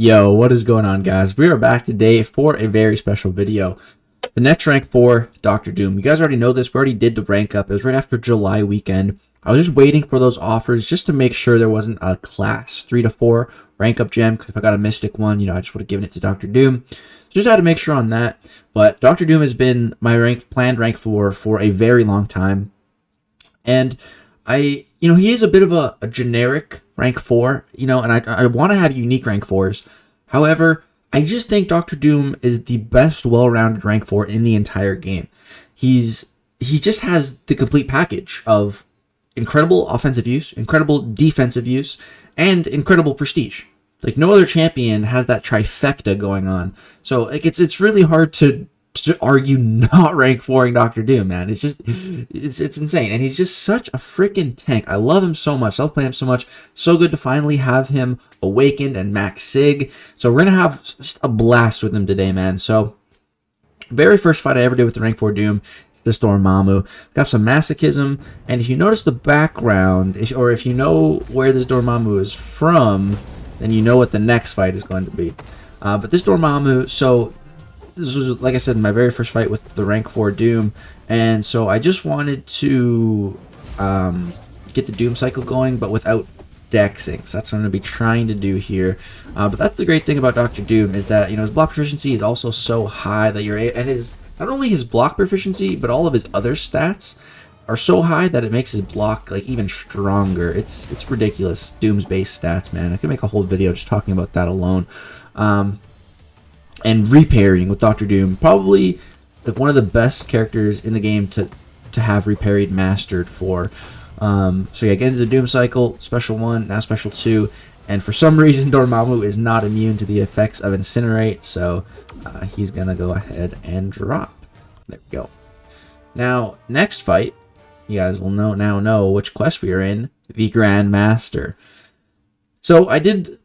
Yo, what is going on, guys? We are back today for a very special video. The next rank for Dr. Doom. You guys already know this. We already did the rank up. It was right after July weekend. I was just waiting for those offers just to make sure there wasn't a class 3 to 4 rank up gem. Because if I got a Mystic one, I just would have given it to Dr. Doom. So just had to make sure on that. But Dr. Doom has been my planned rank for a very long time. And he is a bit of a generic rank 4, and I want to have unique rank 4s. However, I just think Dr. Doom is the best well-rounded rank 4 in the entire game. He just has the complete package of incredible offensive use, incredible defensive use, and incredible prestige. Like, no other champion has that trifecta going on. So it's really hard to argue not rank 4ing Dr. Doom, man. It's insane. And he's just such a freaking tank. I love him so much. I love playing him so much. So good to finally have him awakened and max sig. So we're going to have just a blast with him today, man. So very first fight I ever did with the rank 4 Doom, this Dormammu. Got some Masochism. And if you notice the background, or if you know where this Dormammu is from, then you know what the next fight is going to be. But this Dormammu, so this was, like I said, my very first fight with the rank 4 Doom, and so I just wanted to get the Doom cycle going, but without dexing. So that's what I'm going to be trying to do here. But that's the great thing about Dr. Doom, is that his block proficiency is also so high that not only his block proficiency, but all of his other stats are so high that it makes his block even stronger. It's ridiculous. Doom's base stats, man. I could make a whole video just talking about that alone. And reparrying with Dr. Doom, probably one of the best characters in the game to have reparried mastered for. So yeah, get into the Doom cycle, special 1, now special 2, and for some reason Dormammu is not immune to the effects of Incinerate, so he's gonna go ahead and drop. There we go. Now, next fight, you guys will now know which quest we are in, the Grandmaster. So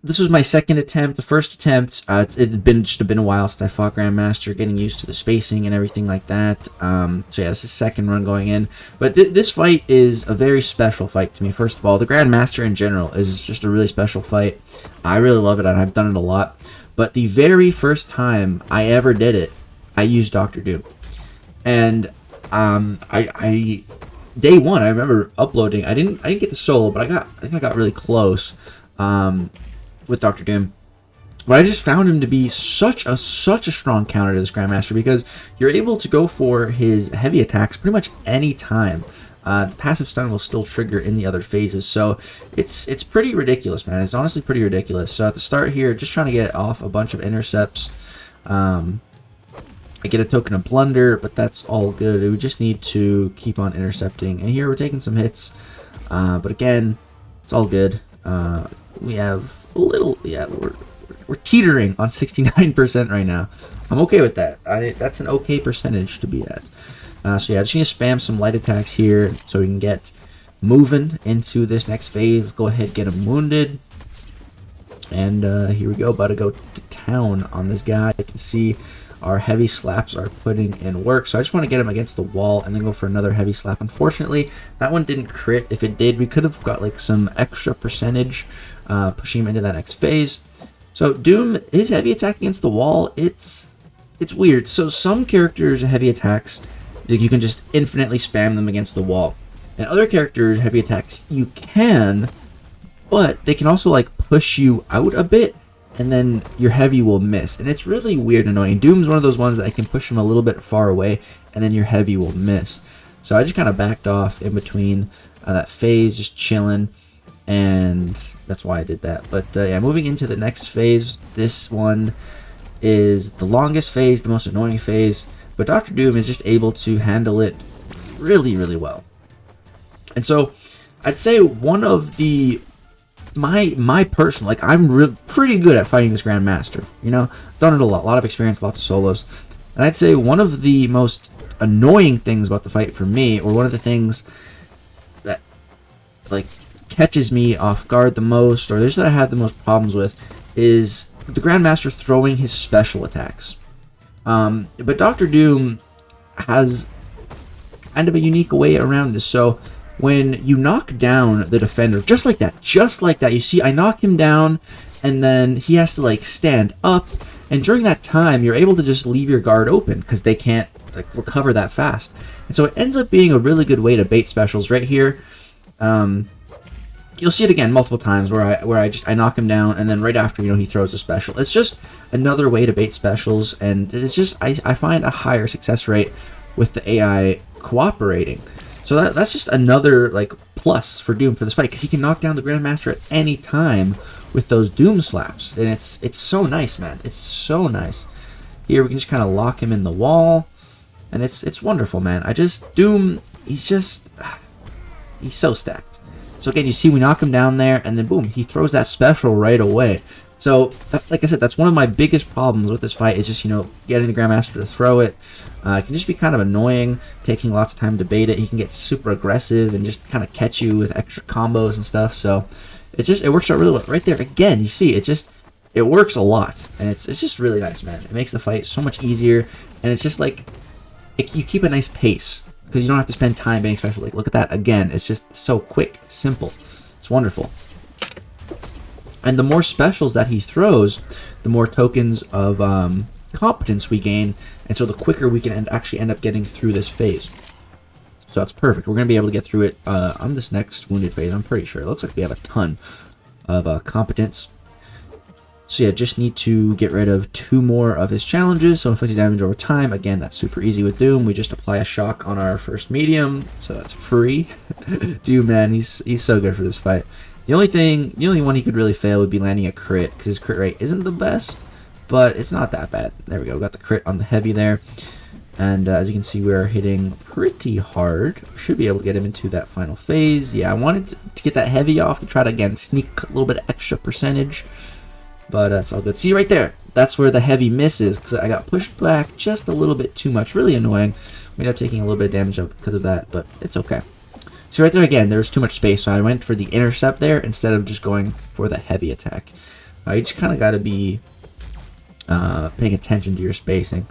this was my second attempt. The first attempt, it had been a while since I fought Grandmaster, getting used to the spacing and everything like that. So yeah, this is the second run going in. But this fight is a very special fight to me. First of all, the Grandmaster in general is just a really special fight. I really love it, and I've done it a lot. But the very first time I ever did it, I used Dr. Doom. And day one, I remember uploading. I didn't get the solo, but I think I got really close. With Dr. Doom, but I just found him to be such a strong counter to this Grandmaster, because you're able to go for his heavy attacks pretty much any time. The passive stun will still trigger in the other phases, so it's pretty ridiculous, man. It's honestly pretty ridiculous. So at the start here, just trying to get off a bunch of intercepts. I get a token of Blunder, but that's all good. We just need to keep on intercepting, and here we're taking some hits, but again, it's all good. We have a little, yeah, we're teetering on 69% right now. I'm okay with that. That's an okay percentage to be at. So yeah, I just need to spam some light attacks here so we can get moving into this next phase. Let's go ahead, get him wounded. And here we go, about to go to town on this guy. You can see our heavy slaps are putting in work. So I just want to get him against the wall and then go for another heavy slap. Unfortunately, that one didn't crit. If it did, we could have got some extra percentage pushing him into that next phase. So Doom, his heavy attack against the wall, it's weird. So some characters' heavy attacks, you can just infinitely spam them against the wall. And other characters' heavy attacks, you can, but they can also push you out a bit, and then your heavy will miss. And it's really weird and annoying. Doom's one of those ones that I can push him a little bit far away, and then your heavy will miss. So I just kind of backed off in between that phase, just chilling, and that's why I did that. But yeah, moving into the next phase, this one is the longest phase, the most annoying phase, but Dr. Doom is just able to handle it really, really well. And so I'd say one of the my personal, I'm pretty good at fighting this Grandmaster. Done it a lot of experience, lots of solos. And I'd say one of the most annoying things about the fight for me, or one of the things that catches me off guard the most, or that I have the most problems with, is the Grandmaster throwing his special attacks. But Dr. Doom has kind of a unique way around this. So when you knock down the defender, just like that, you see I knock him down, and then he has to like stand up, and during that time you're able to just leave your guard open because they can't like recover that fast. And so it ends up being a really good way to bait specials right here. You'll see it again multiple times where I knock him down, and then right after, you know, he throws a special. It's just another way to bait specials, and it's just I find a higher success rate with the AI cooperating. So that's just another like plus for Doom for this fight, because he can knock down the Grandmaster at any time with those Doom slaps, and it's so nice, man. It's so nice. Here we can just kind of lock him in the wall, and it's wonderful, man. Doom, he's so stacked. So again, you see we knock him down there, and then boom, he throws that special right away. So, like I said, that's one of my biggest problems with this fight, is just, you know, getting the Grandmaster to throw it. It can just be kind of annoying, taking lots of time to bait it. He can get super aggressive and just kind of catch you with extra combos and stuff. So, it works out really well. Right there, again, you see, it works a lot. And it's just really nice, man. It makes the fight so much easier, and it's just like, you keep a nice pace, because you don't have to spend time baiting special. Like, look at that again. It's just so quick, simple. It's wonderful. And the more specials that he throws, the more tokens of competence we gain, and so the quicker we can actually end up getting through this phase. So that's perfect. We're going to be able to get through it on this next wounded phase, I'm pretty sure. It looks like we have a ton of competence. So yeah, just need to get rid of 2 more of his challenges. So inflicted damage over time. Again, that's super easy with Doom. We just apply a shock on our first medium, so that's free. Doom, man, he's so good for this fight. The only one he could really fail would be landing a crit, because his crit rate isn't the best, but it's not that bad. There we go. Got the crit on the heavy there. And as you can see, we're hitting pretty hard. We should be able to get him into that final phase. Yeah, I wanted to get that heavy off to try to, again, sneak a little bit of extra percentage. But it's all good. See right there? That's where the heavy misses, because I got pushed back just a little bit too much. Really annoying. We ended up taking a little bit of damage because of that, but it's okay. See right there again, there's too much space, so I went for the intercept there instead of just going for the heavy attack. You just kind of got to be paying attention to your spacing.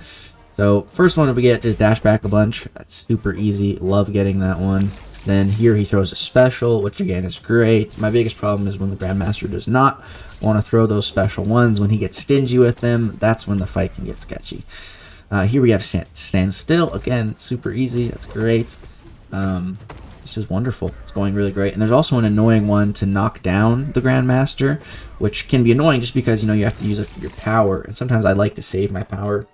So first one we get is dash back a bunch. That's super easy. Love getting that one. Then here he throws a special, which again is great. My biggest problem is when the Grandmaster does not want to throw those special ones. When he gets stingy with them, that's when the fight can get sketchy. Here we have stand still. Again, super easy. That's great. This is wonderful. It's going really great. And there's also an annoying one to knock down the Grandmaster, which can be annoying just because, you know, you have to use your power. And sometimes I like to save my power.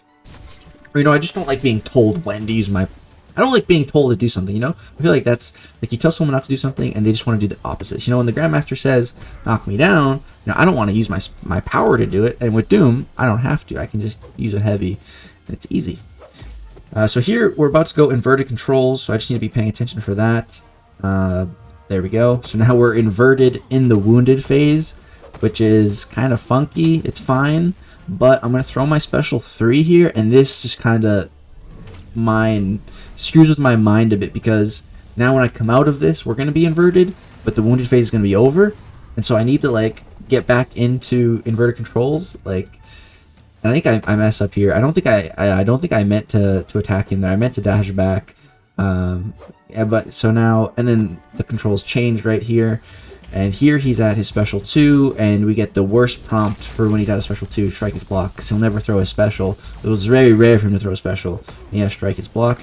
Or, you know, I just don't like being told when to use my... I don't like being told to do something, you know? I feel like that's... Like, you tell someone not to do something, and they just want to do the opposite. You know, when the Grandmaster says, knock me down, you know, I don't want to use my power to do it. And with Doom, I don't have to. I can just use a heavy, and it's easy. So here, we're about to go inverted controls, so I just need to be paying attention for that. There we go. So now we're inverted in the wounded phase, which is kind of funky. It's fine, but I'm going to throw my special 3 here, and this just kind of screws with my mind a bit, because now when I come out of this, we're going to be inverted, but the wounded phase is going to be over, and so I need to, like, get back into inverted controls. Like, I think I mess up here. I don't think I meant to attack him there. I meant to dash back. Yeah, but so now, and then the controls changed right here, and here he's at his special 2, and we get the worst prompt for when he's at a special 2, strike his block, because he'll never throw a special. It was very rare for him to throw a special. And yeah, strike his block.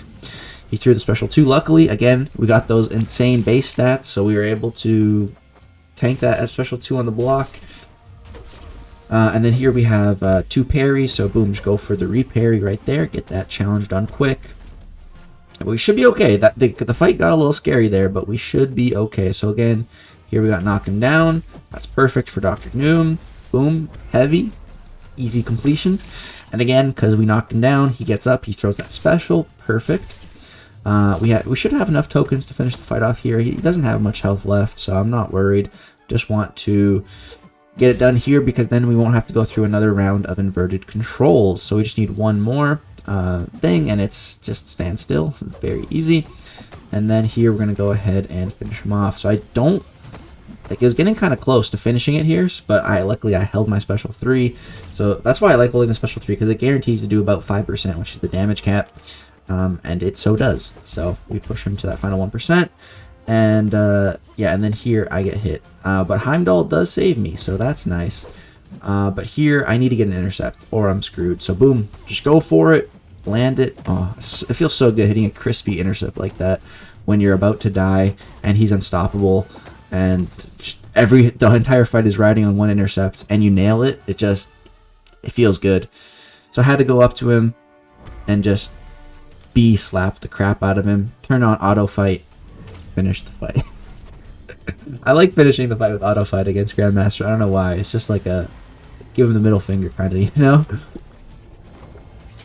He threw the special 2. Luckily, again, we got those insane base stats, so we were able to tank that as special 2 on the block. And then here we have 2 parries, so boom, just go for the reparry right there, get that challenge done quick. And we should be okay. The fight got a little scary there, but we should be okay. So again, here we got knock him down. That's perfect for Dr. Doom. Boom, heavy, easy completion. And again, because we knocked him down, he gets up, he throws that special. Perfect. We should have enough tokens to finish the fight off here. He doesn't have much health left, so I'm not worried. Just want to get it done here, because then we won't have to go through another round of inverted controls. So we just need one more thing, and it's just stand still. It's very easy. And then here we're going to go ahead and finish him off. So I don't... Like, it was getting kind of close to finishing it here, but luckily I held my special 3. So that's why I like holding the special 3, because it guarantees to do about 5%, which is the damage cap. And it so does. So we push him to that final 1%. And yeah, and then here I get hit. But Heimdall does save me, so that's nice. But here, I need to get an intercept, or I'm screwed. So boom, just go for it, land it. Oh, it feels so good hitting a crispy intercept like that when you're about to die, and he's unstoppable, and just the entire fight is riding on one intercept, and you nail it. It feels good. So I had to go up to him and just slap the crap out of him, turn on auto fight, finish the fight. I like finishing the fight with auto fight against Grandmaster. I don't know why. It's just like a give him the middle finger kind of, you know?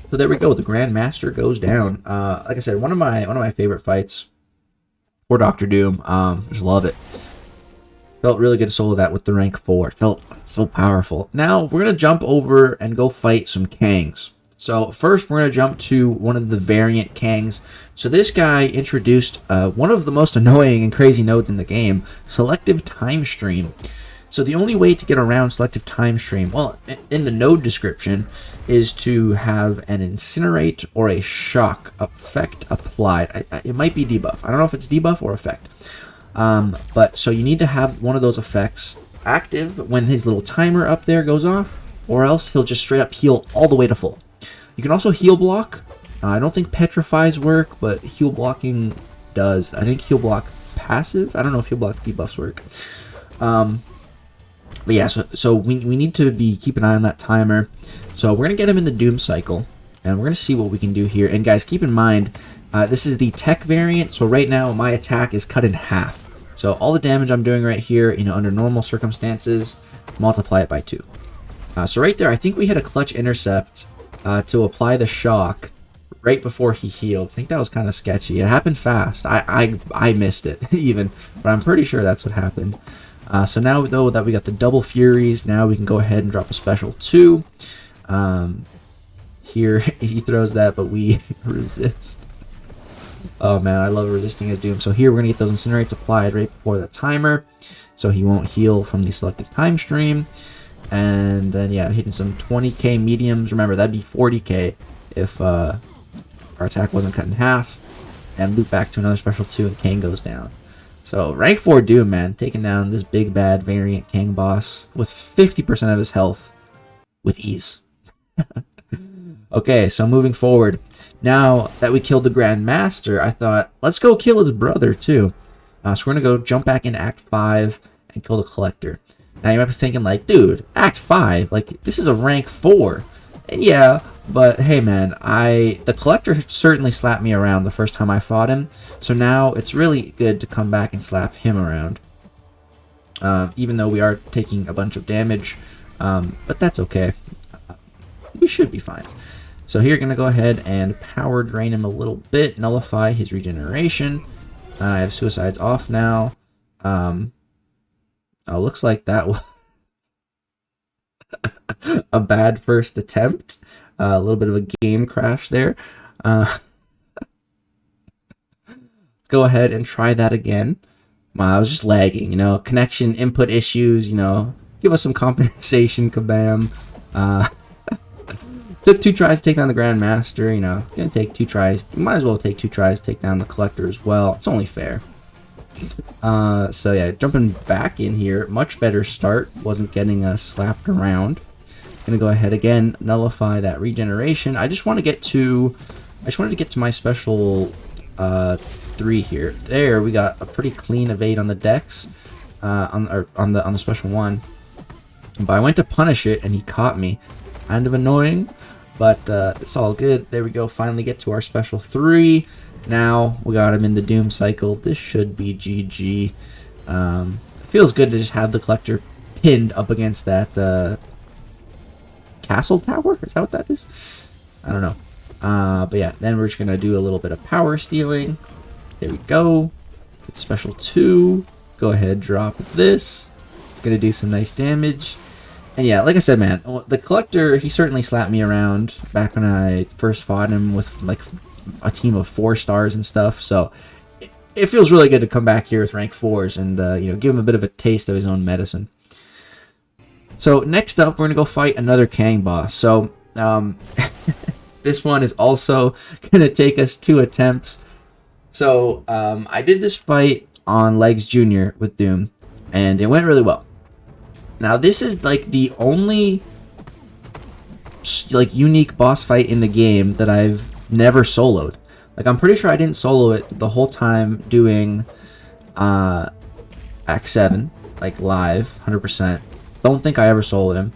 So there we go. The Grandmaster goes down. Like I said, one of my favorite fights for Doctor Doom. Just love it. Felt really good to solo that with the rank 4. Felt so powerful. Now we're gonna jump over and go fight some Kangs. So first we're gonna jump to one of the variant Kangs. So this guy introduced one of the most annoying and crazy nodes in the game, selective time stream. So the only way to get around selective time stream, well, in the node description, is to have an incinerate or a shock effect applied. It might be debuff. I don't know if it's debuff or effect. But so you need to have one of those effects active when his little timer up there goes off, or else he'll just straight up heal all the way to full. You can also heal block. I don't think petrifies work, but heal blocking does. I think heal block passive. I don't know if heal block debuffs work. But yeah, so we need to be keep an eye on that timer. So we're gonna get him in the Doom cycle, and we're gonna see what we can do here. And guys, keep in mind, this is the tech variant. So right now my attack is cut in half. So all the damage I'm doing right here, you know, under normal circumstances, multiply it by 2. So right there, I think we had a clutch intercept to apply the shock right before he healed. I think that was kind of sketchy. It happened fast. I missed it even, but I'm pretty sure that's what happened. So now, though, that we got the double furies, now we can go ahead and drop a special 2. Here he throws that, but we resist. Oh man, I love resisting his Doom. So here we're gonna get those incinerates applied right before the timer, so he won't heal from the selective time stream. And then yeah, hitting some 20k mediums. Remember, that'd be 40k if our attack wasn't cut in half. And loop back to another special 2, and Kang goes down. So rank 4 Doom, man, taking down this big bad variant Kang boss with 50% of his health with ease. Okay, so moving forward. Now that we killed the Grandmaster, I thought, let's go kill his brother too. So we're going to go jump back into Act 5 and kill the Collector. Now you might be thinking like, dude, Act 5, like this is a rank 4. And yeah, but hey man, the Collector certainly slapped me around the first time I fought him. So now it's really good to come back and slap him around. Even though we are taking a bunch of damage, but that's okay. We should be fine. So here, going to go ahead and power drain him a little bit, nullify his regeneration. I have suicides off now. Oh, looks like that was a bad first attempt. A little bit of a game crash there. Let's go ahead and try that again. I was just lagging, you know, connection input issues, you know, give us some compensation, kabam. Took 2 tries to take down the Grandmaster, you know, gonna take 2 tries. You might as well take 2 tries to take down the Collector as well. It's only fair. So yeah, jumping back in here, much better start. Wasn't getting slapped around. Gonna go ahead again, nullify that regeneration. I just want to get to, my special 3 here. There, we got a pretty clean evade on the dex, on the special 1. But I went to punish it and he caught me. Kind of annoying, but it's all good. There we go. Finally get to our special 3. Now we got him in the Doom cycle. This should be GG. It feels good to just have the Collector pinned up against that castle tower. Is that what that is? I don't know. But yeah, then we're just gonna do a little bit of power stealing. There we go. Get special 2. Go ahead, drop this. It's gonna do some nice damage. And yeah, like I said, man, the Collector, he certainly slapped me around back when I first fought him with like a team of 4 stars and stuff. So it feels really good to come back here with rank 4s and you know, give him a bit of a taste of his own medicine. So next up, we're gonna go fight another Kang boss. So this one is also gonna take us 2 attempts. So I did this fight on Legs Jr. with Doom, and it went really well. Now this is like the only like unique boss fight in the game that I've never soloed. Like I'm pretty sure I didn't solo it the whole time doing Act 7, like live, 100%. Don't think I ever soloed him.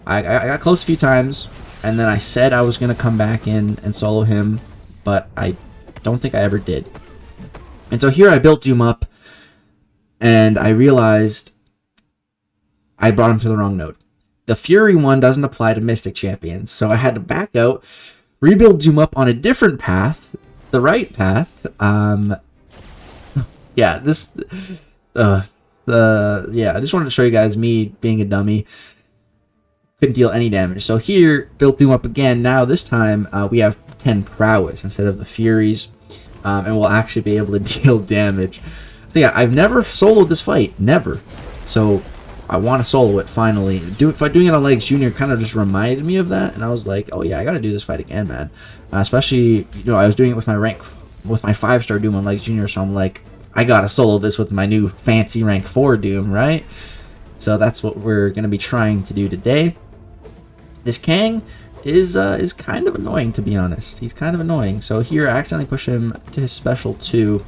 I got close a few times, and then I said I was gonna come back in and solo him, but I don't think I ever did. And so here I built Doom up, and I realized I brought him to the wrong node. The Fury one doesn't apply to Mystic Champions, so I had to back out, rebuild Doom up on a different path, the right path. Yeah, this, yeah, I just wanted to show you guys me being a dummy. Couldn't deal any damage. So here, built Doom up again. Now this time we have 10 prowess instead of the Furies, and we'll actually be able to deal damage. So yeah, I've never soloed this fight, never. So I want to solo it finally. Doing it on Legs Junior kind of just reminded me of that, and I was like, oh yeah, I got to do this fight again, man. Especially, you know, I was doing it with my 5-star Doom on Legs Junior, so I'm like, I gotta solo this with my new fancy rank 4 Doom, right? So that's what we're gonna be trying to do today. This Kang is kind of annoying, to be honest. He's kind of annoying. So here I accidentally push him to his special 2,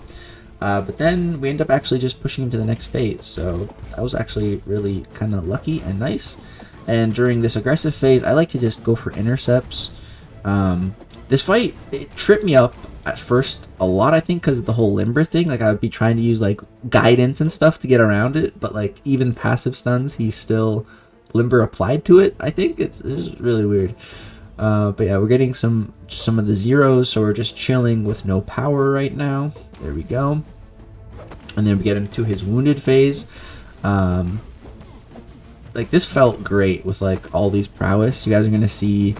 but then we end up actually just pushing him to the next phase. So that was actually really kind of lucky and nice. And during this aggressive phase, I like to just go for intercepts. This fight, it tripped me up at first a lot, I think, because of the whole limber thing. Like, I would be trying to use like guidance and stuff to get around it, but like even passive stuns, he's still limber applied to it. I think it's really weird. But yeah, we're getting some of the zeros, so we're just chilling with no power right now. There we go. And then we get him to his wounded phase. Like, this felt great with like all these prowess. You guys are gonna see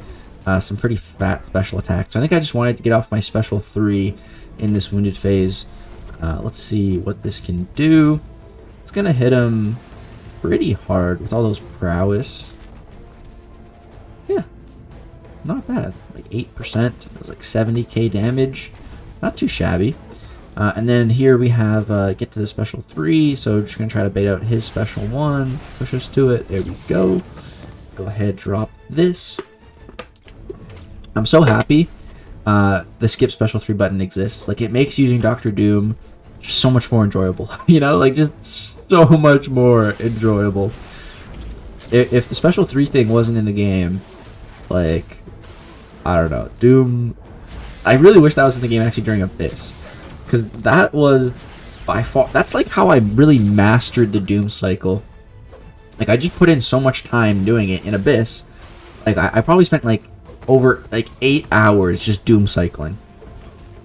some pretty fat special attacks. So I think I just wanted to get off my special 3 in this wounded phase. Let's see what this can do. It's gonna hit him pretty hard with all those prowess. Yeah, not bad. Like 8%. It was like 70k damage. Not too shabby. And then here we have get to the special 3. So just gonna try to bait out his special 1. Push us to it. There we go. Go ahead, drop this. I'm so happy the skip special 3 button exists. Like, it makes using Dr. Doom just so much more enjoyable. You know, like, just so much more enjoyable. If the special 3 thing wasn't in the game, like, I don't know, Doom, I really wish that was in the game actually during Abyss, because that was by far, that's like how I really mastered the Doom cycle. Like, I just put in so much time doing it in Abyss. Like, I probably spent like over like 8 hours just Doom cycling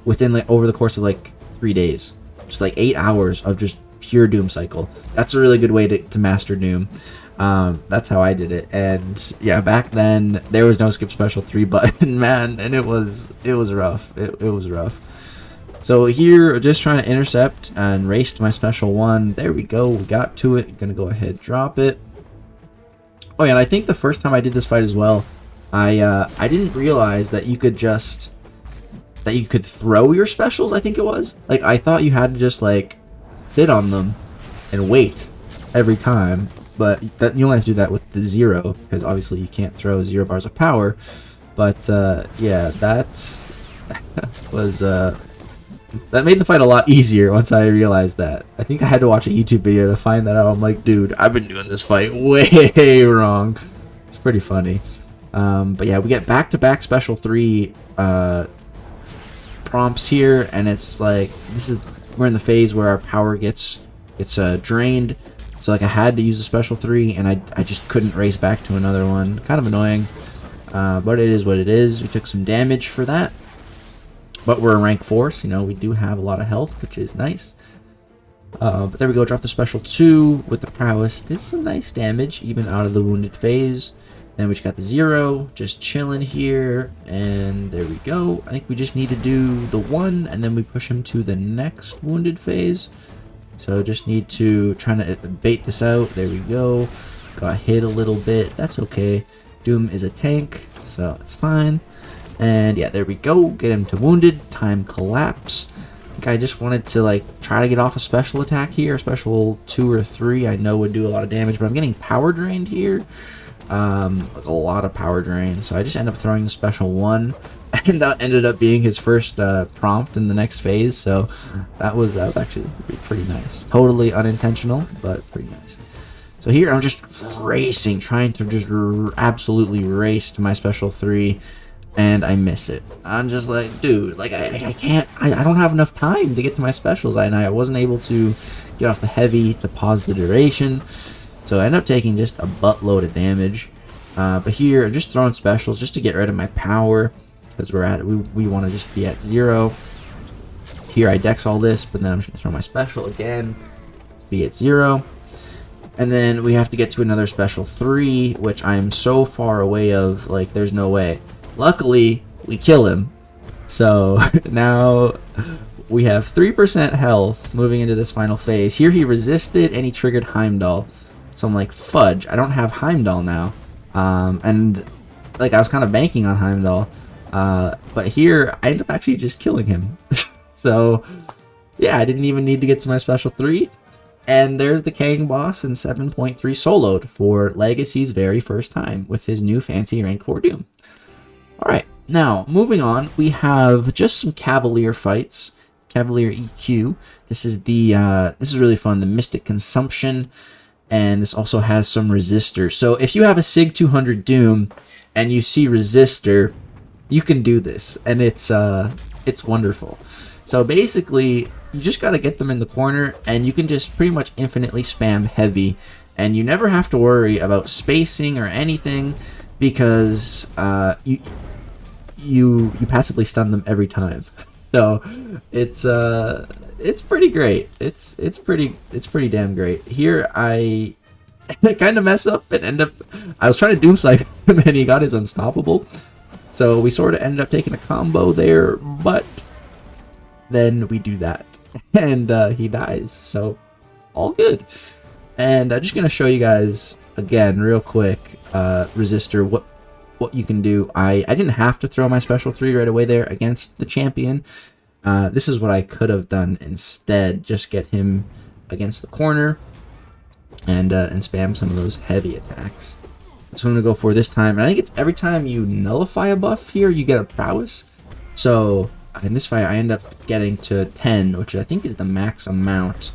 within like over the course of like 3 days. Just like 8 hours of just pure Doom cycle. That's a really good way to master Doom. That's how I did it. And yeah, back then there was no skip special 3 button, man, and it was rough. It was rough. So here, just trying to intercept and race to my special 1. There we go. We got to it. Gonna go ahead, drop it. Oh yeah, and I think the first time I did this fight as well, I didn't realize that you could throw your specials. I think it was like, I thought you had to just like sit on them and wait every time, but that you only have to do that with the 0, because obviously you can't throw 0 bars of power. But yeah, that was that made the fight a lot easier once I realized that. I think I had to watch a YouTube video to find that out. I'm like, dude, I've been doing this fight way wrong. It's pretty funny. But yeah, we get back-to-back special 3 prompts here, and it's like, we're in the phase where our power gets drained. So like, I had to use the special 3, and I just couldn't race back to another one. Kind of annoying, but it is what it is. We took some damage for that, but we're in rank 4, so you know, we do have a lot of health, which is nice. But there we go, drop the special 2 with the prowess. Did some nice damage even out of the wounded phase. Then we just got the 0, just chilling here, and there we go. I think we just need to do the 1, and then we push him to the next wounded phase. So just need to try to bait this out. There we go. Got hit a little bit. That's okay. Doom is a tank, so it's fine. And yeah, there we go. Get him to wounded. Time collapse. think I just wanted to like try to get off a special attack here, a special 2 or 3 I know would do a lot of damage, but I'm getting power drained here. Like a lot of power drain, so I just end up throwing the special 1, and that ended up being his first prompt in the next phase, so that was actually pretty nice. Totally unintentional, but pretty nice. So here I'm just racing, trying to just absolutely race to my special 3, and I miss it. I'm just like, dude, like I can't, I don't have enough time to get to my specials, and I wasn't able to get off the heavy to pause the duration. So I end up taking just a buttload of damage. But here, I'm just throwing specials just to get rid of my power, because we want to just be at 0. Here I dex all this, but then I'm just going to throw my special again, be at 0. And then we have to get to another special 3, which I'm so far away of, like, there's no way. Luckily, we kill him. So now we have 3% health moving into this final phase. Here he resisted and he triggered Heimdall. So I'm like, fudge, I don't have Heimdall now. And like I was kind of banking on Heimdall. But here I end up actually just killing him. So yeah, I didn't even need to get to my special 3. And there's the Kang boss in 7.3 soloed for Legacy's very first time with his new fancy rank 4 Doom. Alright, now moving on, we have just some Cavalier fights. Cavalier EQ. This is really fun, the Mystic Consumption. And this also has some resistors. So if you have a Sig 200 Doom and you see resistor, you can do this, and it's wonderful. So basically, you just got to get them in the corner, and you can just pretty much infinitely spam heavy, and you never have to worry about spacing or anything, because you passively stun them every time. So it's pretty great. It's pretty damn great. Here I kind of mess up and end up. I was trying to doomslice him and he got his unstoppable. So we sort of ended up taking a combo there, but then we do that and he dies. So all good. And I'm just gonna show you guys again real quick, resistor, what you can do. I didn't have to throw my special 3 right away there against the champion. This is what I could have done instead. Just get him against the corner and spam some of those heavy attacks. That's what I'm going to go for this time. And I think it's every time you nullify a buff here, you get a prowess. So in this fight, I end up getting to 10, which I think is the max amount.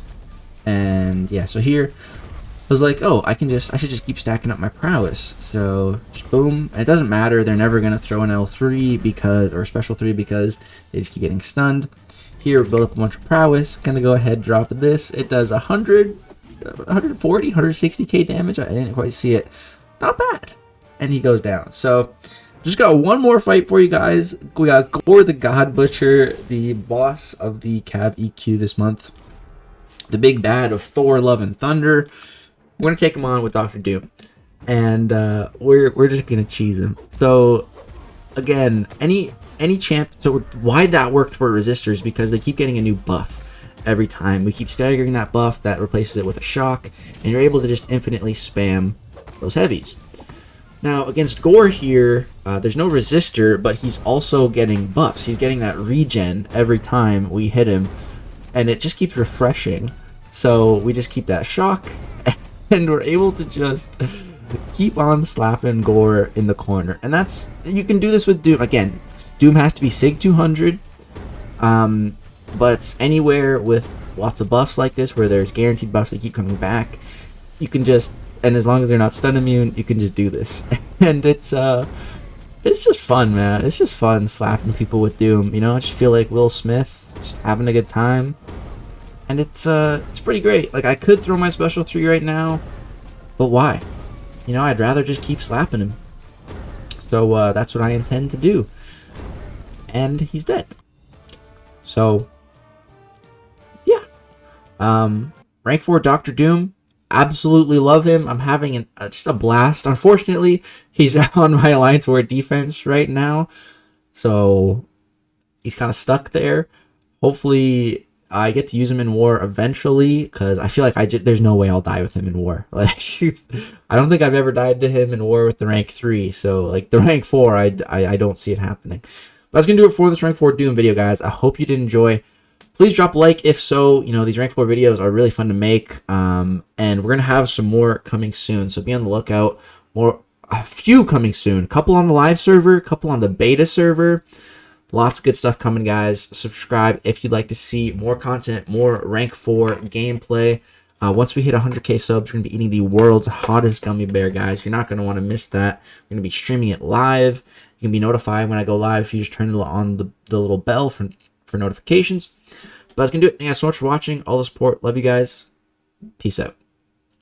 And yeah, so here I was like, oh, I should just keep stacking up my prowess. So just boom, and it doesn't matter. They're never gonna throw an L3 or special 3 because they just keep getting stunned. Here, build up a bunch of prowess. Gonna go ahead, drop this. It does 100, 140, 160k damage. I didn't quite see it. Not bad. And he goes down. So just got one more fight for you guys. We got Gorr the God Butcher, the boss of the Cav EQ this month. The big bad of Thor, Love, and Thunder. We're going to take him on with Dr. Doom. And we're just going to cheese him. So, again, any champ... So why that worked for resistors, because they keep getting a new buff every time. We keep staggering that buff that replaces it with a shock. And you're able to just infinitely spam those heavies. Now, against Gorr here, there's no resistor, but he's also getting buffs. He's getting that regen every time we hit him. And it just keeps refreshing. So we just keep that shock. And we're able to just keep on slapping Gorr in the corner. And that's... You can do this with Doom. Again, Doom has to be Sig 200. But anywhere with lots of buffs like this, where there's guaranteed buffs that keep coming back, you can just... And as long as they're not stun immune, you can just do this. And it's just fun, man. It's just fun slapping people with Doom. You know, I just feel like Will Smith, just having a good time. And it's pretty great. Like, I could throw my special 3 right now, but why? You know, I'd rather just keep slapping him. So that's what I intend to do. And he's dead. So yeah. Rank 4 Dr. Doom. Absolutely love him. I'm having just a blast. Unfortunately, he's on my Alliance War defense right now, so he's kind of stuck there. Hopefully, I get to use him in War eventually, because I feel like there's no way I'll die with him in War. Like, I don't think I've ever died to him in War with the rank 3. So, like, the rank 4, I don't see it happening. But that's gonna do it for this rank 4 Doom video, guys. I hope you did enjoy. Please Please drop a like if so. You know, these rank 4 videos are really fun to make, and we're gonna have some more coming soon, so be on the lookout. A few coming soon, a couple on the live server, a couple on the beta server. Lots of good stuff coming, guys. Subscribe if you'd like to see more content, more rank 4 gameplay. Once we hit 100k subs, we're going to be eating the world's hottest gummy bear, guys. You're not going to want to miss that. We're going to be streaming it live. You can be notified when I go live if you just turn on the little bell for notifications. But that's going to do it. Thank you guys so much for watching. All the support. Love you guys. Peace out.